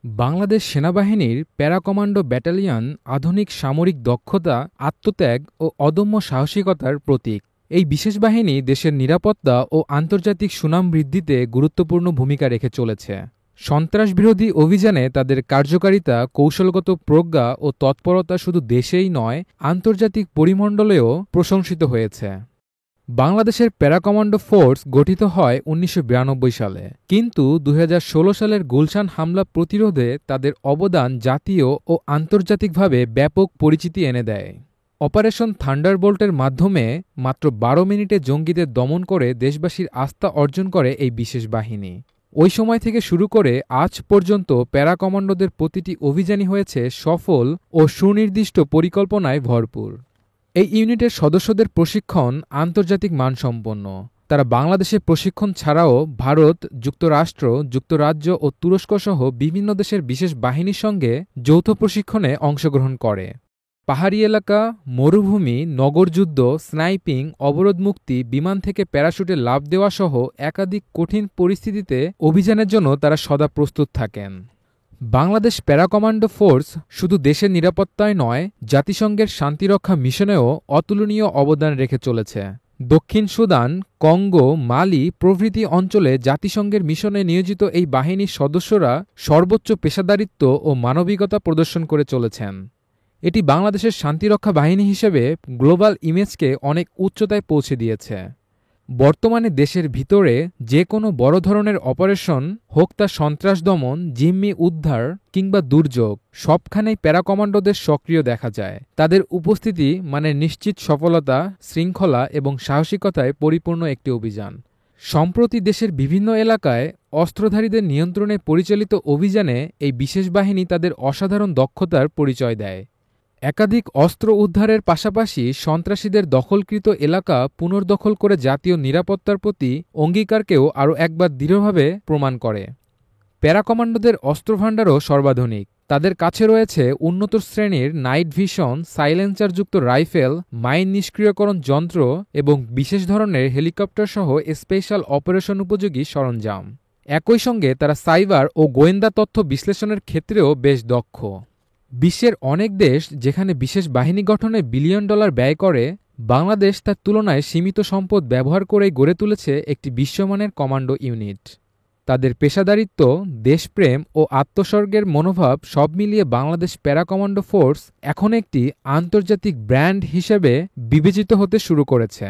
বাংলাদেশ সেনাবাহিনীর para commando battalion আধুনিক সামরিক দক্ষতা, আত্মত্যাগ ও অদম্য সাহসিকতার প্রতীক। এই বিশেষ বাহিনী দেশের নিরাপত্তা ও আন্তর্জাতিক সুনাম বৃদ্ধিতে গুরুত্বপূর্ণ ভূমিকা রেখে চলেছে। সন্ত্রাসবিরোধী অভিযানে তাদের কার্যকারিতা, কৌশলগত প্রজ্ঞা ও তৎপরতা শুধু দেশেই নয়, আন্তর্জাতিক পরিমণ্ডলেও প্রশংসিত হয়েছে। বাংলাদেশের প্যারা কমান্ডো ফোর্স গঠিত হয় ১৯৯২ সালে, কিন্তু ২০১৬ সালের গুলশান হামলা প্রতিরোধে তাদের অবদান জাতীয় ও আন্তর্জাতিকভাবে ব্যাপক পরিচিতি এনে দেয়। অপারেশন থান্ডারবোল্টের মাধ্যমে মাত্র ১২ মিনিটে জঙ্গিদের দমন করে দেশবাসীর আস্থা অর্জন করে এই বিশেষ বাহিনী। ওই সময় থেকে শুরু করে আজ পর্যন্ত প্যারা কমান্ডোদের প্রতিটি অভিযানই হয়েছে সফল ও সুনির্দিষ্ট পরিকল্পনায় ভরপুর। এই ইউনিটের সদস্যদের প্রশিক্ষণ আন্তর্জাতিক মানসম্পন্ন। তারা বাংলাদেশে প্রশিক্ষণ ছাড়াও ভারত, যুক্তরাষ্ট্র, যুক্তরাজ্য ও তুরস্কসহ বিভিন্ন দেশের বিশেষ বাহিনীর সঙ্গে যৌথ প্রশিক্ষণে অংশগ্রহণ করে। পাহাড়ি এলাকা, মরুভূমি, নগরযুদ্ধ, স্নাইপিং, অবরোধমুক্তি, বিমান থেকে প্যারাশুটে লাফ দেওয়াসহ একাধিক কঠিন পরিস্থিতিতে অভিযানের জন্য তারা সদা প্রস্তুত থাকেন। বাংলাদেশ প্যারা কমান্ডো ফোর্স শুধু দেশের নিরাপত্তায় নয়, জাতিসংঘের শান্তিরক্ষা মিশনেও অতুলনীয় অবদান রেখে চলেছে। দক্ষিণ সুদান, কঙ্গো, মালি প্রভৃতি অঞ্চলে জাতিসংঘের মিশনে নিয়োজিত এই বাহিনীর সদস্যরা সর্বোচ্চ পেশাদারিত্ব ও মানবিকতা প্রদর্শন করে চলেছেন। এটি বাংলাদেশের শান্তিরক্ষা বাহিনী হিসেবে গ্লোবাল ইমেজকে অনেক উচ্চতায় পৌঁছে দিয়েছে। বর্তমানে দেশের ভিতরে যে কোনো বড় ধরনের অপারেশন হোক, তা সন্ত্রাস দমন, জিম্মি উদ্ধার কিংবা দুর্যোগ, সবখানেই প্যারা কমান্ডোদের সক্রিয় দেখা যায়। তাদের উপস্থিতি মানে নিশ্চিত সফলতা, শৃঙ্খলা এবং সাহসিকতায় পরিপূর্ণ একটি অভিযান। সম্প্রতি দেশের বিভিন্ন এলাকায় অস্ত্রধারীদের নিয়ন্ত্রণে পরিচালিত অভিযানে এই বিশেষ বাহিনী তাদের অসাধারণ দক্ষতার পরিচয় দেয়। একাধিক অস্ত্র উদ্ধারের পাশাপাশি সন্ত্রাসীদের দখলকৃত এলাকা পুনর্দখল করে জাতীয় নিরাপত্তার প্রতি অঙ্গীকারকেও আরও একবার দৃঢ়ভাবে প্রমাণ করে। প্যারা কমান্ডোদের অস্ত্রভাণ্ডারও সর্বাধুনিক। তাদের কাছে রয়েছে উন্নত শ্রেণীর নাইট ভিশন, সাইলেন্সারযুক্ত রাইফেল, মাইন নিষ্ক্রিয়করণ যন্ত্র এবং বিশেষ ধরনের হেলিকপ্টারসহ স্পেশাল অপারেশন উপযোগী সরঞ্জাম। একই সঙ্গে তারা সাইবার ও গোয়েন্দা তথ্য বিশ্লেষণের ক্ষেত্রেও বেশ দক্ষ। বিশ্বের অনেক দেশ যেখানে বিশেষ বাহিনী গঠনে বিলিয়ন ডলার ব্যয় করে, বাংলাদেশ তার তুলনায় সীমিত সম্পদ ব্যবহার করেই গড়ে তুলেছে একটি বিশ্বমানের কমান্ডো ইউনিট। তাদের পেশাদারিত্ব, দেশপ্রেম ও আত্মস্বর্গের মনোভাব সব মিলিয়ে বাংলাদেশ প্যারা কমান্ডো ফোর্স এখন একটি আন্তর্জাতিক ব্র্যান্ড হিসেবে বিবেচিত হতে শুরু করেছে।